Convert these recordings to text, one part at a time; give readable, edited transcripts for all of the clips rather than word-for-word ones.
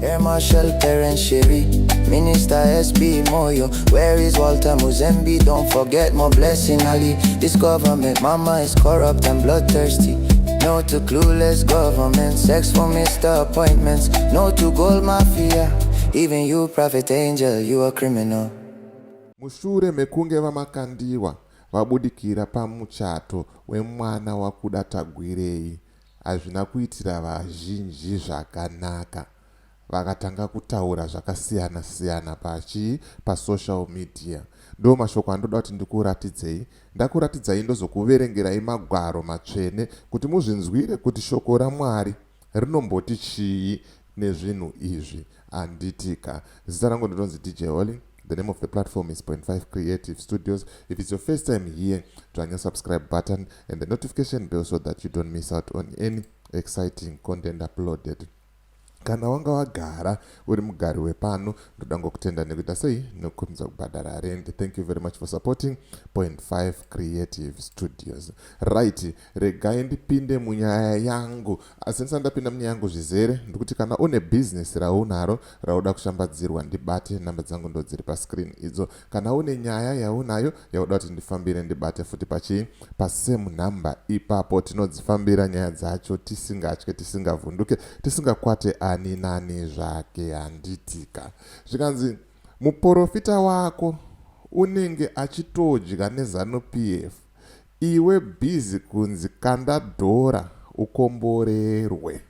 Air Marshal Terence Sherry, Minister SB Moyo. Where is Walter Muzembe? Don't forget my blessing Ali. This government, mama, is corrupt and bloodthirsty. No to clueless government, sex for Mr. Appointments. No to gold mafia. Even you, Prophet Angel, you a criminal. Mushure mekunge Makandiwa vabudikira pamuchato wemwana wakuda Tagwirei, hazvina kuitira vazhinji zvakanaka. Vakatanga kutaura zvakasiyana siyana pasocial media. Ndo mashoko andoda kuti ndikuratidzei. Ndakuratidzai ndozokuverengerai magwaro matsvene kuti muzvinzwire kuti shoko raMwari rinomboti chii nezvinhu izvi. Anditika. Zita rangu ndinonzi DJ Holly. The name of the platform is 0.5 Creative Studios. If it's your first time here, join your subscribe button and the notification bell so that you don't miss out on any exciting content uploaded. Kana wanga wagara uri mugari wepano, ndoda ngokutenda nekuita sei nokukumidza kubhadhara rent. Thank you very much for supporting 0.5 Creative Studios. Right, regai ndipinde munyaya yangu. Asi ndisandapinda munyaya yangu zvizere, ndikuti kana une business raunaro rauda kushambadzirwa, ndibate namba dzangu ndo dziri pascreen idzo. Kana une nyaya yaunayo yauda kuti ndifambire, ndibate futi pasame number ipapo. Tinodzifambira nyaya dzacho tisingatye, tisingavhunduke, tisingakwate ani nani zvake. Anditika. Zvikanzi muprofita wako unenge achitodya nezanu PF, iwe busy kunzi kanda dhora ukomborerwe.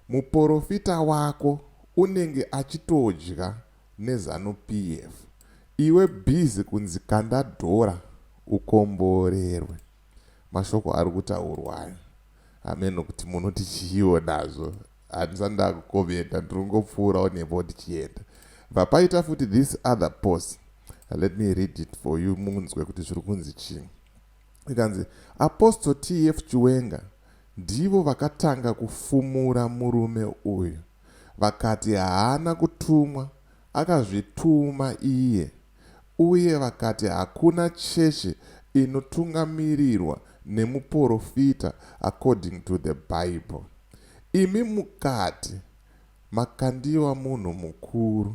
Muprofita wako unenge achitodya nezanu PF, iwe busy kunzi kanda dhora ukomborerwe. Mashoko ari kutaurwayo. Amen. Nokuti munoti chiiwo nazvo. Handisanda kukomenta, ndingopfuurawo nepo tichienda. Vapaita futi this other post. Let me read it for you munzwe kuti zviri kunzi chii. Ikanzi Apostle TF Chiwenga ndivo vakatanga kufumura murume uyu. Vakati haana kutumwa, akazvituma iye. Uye vakati hakuna cheche inotungamirirwa nemuprofita according to the Bible. Imi mukati Makandiwa munhu mukuru,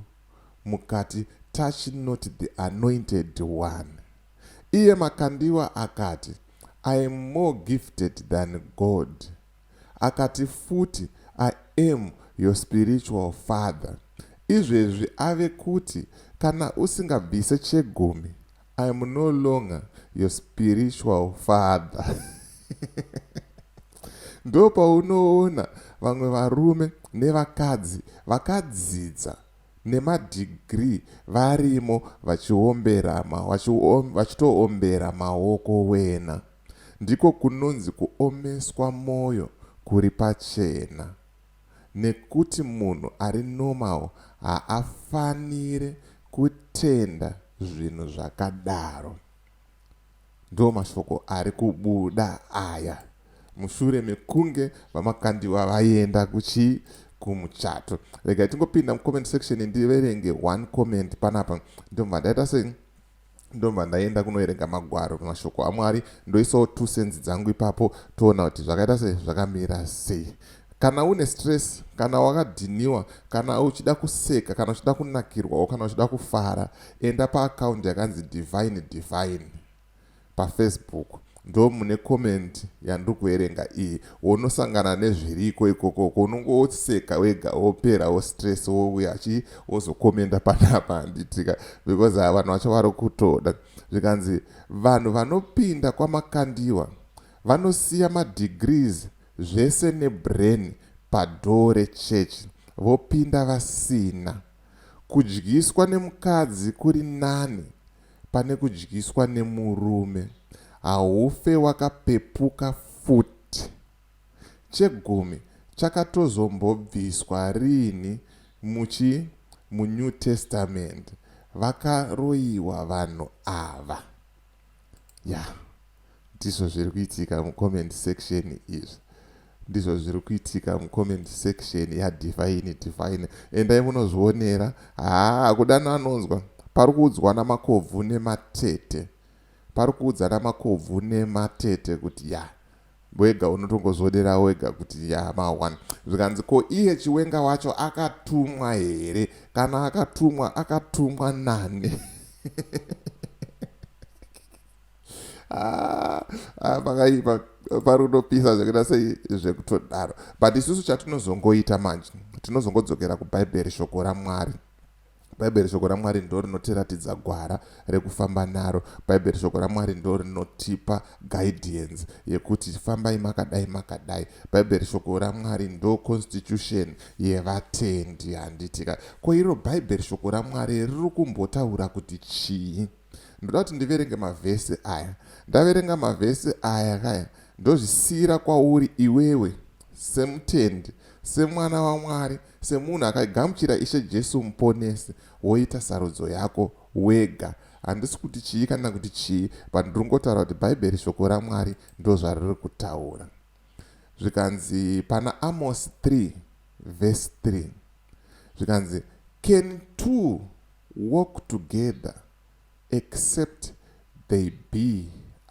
mukati touch not the anointed one. Iye Makandiwa akati I am more gifted than God. Akati futi I am your spiritual father. Izvezvi ave kuti kana usingabvise chegumi, I am no longer your spiritual father. Ndo paunoona vamwe varume nevakadzi vakadzidza nemadegree varimo vachitoombera maoko wena. Ndiko kunonzi kuomeswa moyo kuri pachena. Nekuti munhu ari normal haafanire kutenda zvinhu zvakadaro. Ndo mashoko ari kubuda aya. Mushure mekunge vaMakandiwa vaenda kumuchato. Rega tingopinda mucomment section ndiverenge one comment panapa. Ndomva ndaita sei? Ndomva ndaenda kunoerenga magwaro mashoko aMwari, ndoisawo 2 cents dzangu ipapo, toona kuti zvakaita sei, zvakamira sei. Kana une stress, kana wakadhiniwa, kana uchida kuseka, kana uchida kunakirwa, kana uchida kufara, enda pa-account yakanzi Divine paFacebook. Ndo mune comment yandiri kuerenga iyi. Unosangana nezviriko ikoko, unongoseka wega, wopera stress, wouya wozokomenda panapa. Anditika because vanhu vacho vari kutoda. Zvikanzi vanhu vanopinda kwaMakandiwa vanosiya madegrees zvese nebrain padoo rechechi, vopinda vasina. Kudyiswa nemukadzi kuri nani pane kudyiswa nemurume. Haufe wakapepuka futi. Chegumi chakatozombobviswa rini muNew Testament. Vakaroyiwa vanhu ava. Ndizvo zviri kuitika mucomment section izvi. Ndizvo zviri kuitika mucomment section yaDivine. Endai munozvionera. Kudana anonzwa. Pari kuudzwa namakobvu nematete. Pari kuudzana makobvu nematete kuti wega unotongozodera wega kuti ma1. Zvikanzi ko iye chiwenga wacho akatumwa here, kana akatumwa nani? Pakaipa parunopisa zvekuda sei zvekutodaro. But isusu chatinozongoita manje, tinozongodzokera kuBhaibheri, shoko raMwari. Bhaibheri shoko raMwari ndo rinotiratidza gwara rekufamba naro. Bhaibheri shoko raMwari ndo rinotipa guidance yekuti fambai makadai. Bhaibheri shoko raMwari ndo constitution yevatendi handitika. Ko iro Bhaibheri shoko raMwari riri kumbotaura kuti chii? Ndoda kuti ndiverenge mavhesi aya. Ndaverenga mavhesi aya kaya, ndozvisiyira kwauri iwewe semutendi, semwana waMwari, semunhu akagamuchira Ishe Jesu muponesi, woita sarudzo yako wega. Handisi kuti chii kana kuti chii, but ndiringotaura kuti Bhaibheri shoko raMwari ndo zvariri kutaura. Zvikanzi pana Amos 3 verse 3, zvikanzi, can two walk together except they be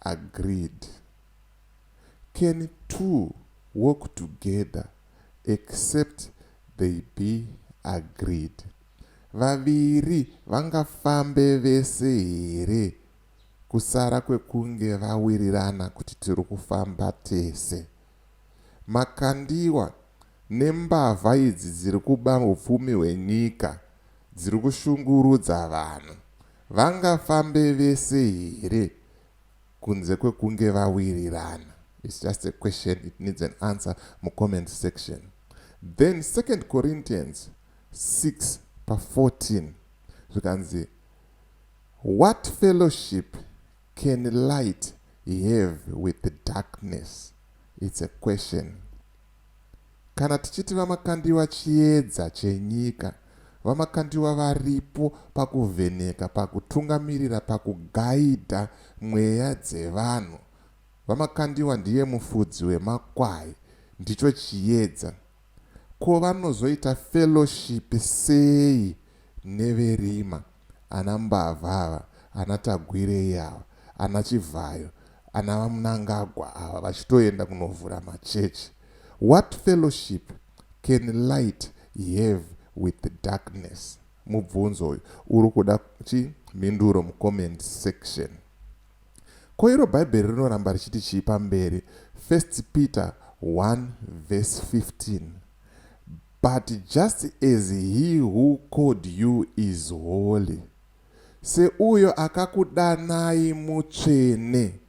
agreed? Can two walk together except they be agreed? Vaviri vangafambe vese here kusara kwekunge vawirirana kuti tiri kufamba tese? Makandiwa nembavha idzi dziri kuba upfumi hwenyika, dziri kushungurudza vanhu, vangafambe vese here kunze kwekunge vawirirana? It's just a question, it needs an answer mu comment section. Then 2 Corinthians 6:14, zvikanzi, what fellowship can light have with the darkness? It's a question. Kana tichiti vamakandiwa chiedza chenyika, vamakandiwa varipo pakuvheneka, pakutungamirira, pakugaidha mweya dzevanhu, vamakandiwa ndiye mufudzi wemakwai, ndicho chiedza. Ko vanozoita fellowship sei neverima, ana mbavha, ana Tagwirei ava, ana Chivhayo, ana Mnangagwa ava, vachitoenda kunovhura machechi? What fellowship can light have with the darkness? Mubvunzo uyu uri kuda mhinduro mu comment section. Ko iro Bhaibheri rinoramba richiti chii pamberi? 1 Peter 1 verse 15, but just as he who called you is holy, seuyo akakudanai mutsvene,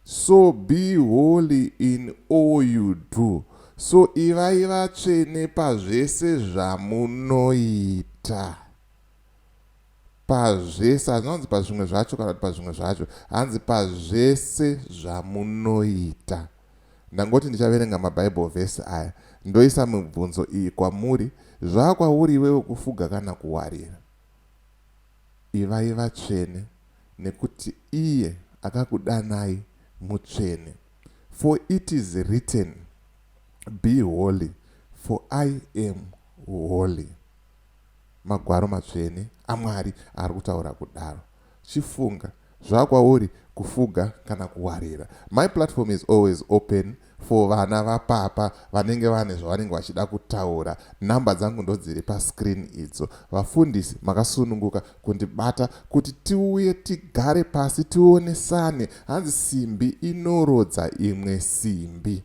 so be holy in all you do. So ivai vatsvene pazvese zvamunoita. Pazvese, hanzi pazvimwe zvacho kana pazvimwe zvacho, hanzi pazvese zvamunoita. Ndangoti ndichaverenga maBible verse aya, ndoisa mibvunzo iyi kwamuri: zvakwauri iwewe kufuga kana kuwarira? Ivai vatsvene nekuti iye akakudanai mutsvene. For it is written, be holy, for I am holy. Magwaro matsvene aMwari ari kutaura kudaro. Chifunga zvakwauri kufuga kana kuwarira. My platform is always open for vana vapapa vanenge vane zvavanenge vachida kutaura. Namba dzangu ndo dziri pascreen idzo. Vafundisi makasununguka kundibata kuti tiuye tigare pasi tionesane. Hanzi simbi inorodza imwe simbi.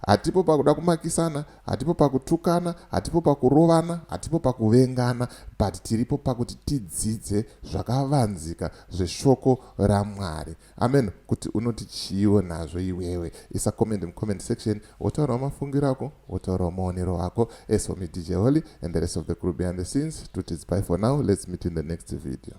Hatipo pakuda kumakisana, hatipo pakutukana, hatipo pakurovana, hatipo pakuvengana, but tiripo pakuti tidzidze zvakavanzika zveshoko raMwari. Amen. Kuti unoti chiiwo nazvo iwewe, isa comment in comment section, wotaura mafungiro ako, wotaura maonero ako. As for me, DJ Holly and the rest of the crew behind the scenes, it is bye for now. Let's meet in the next video.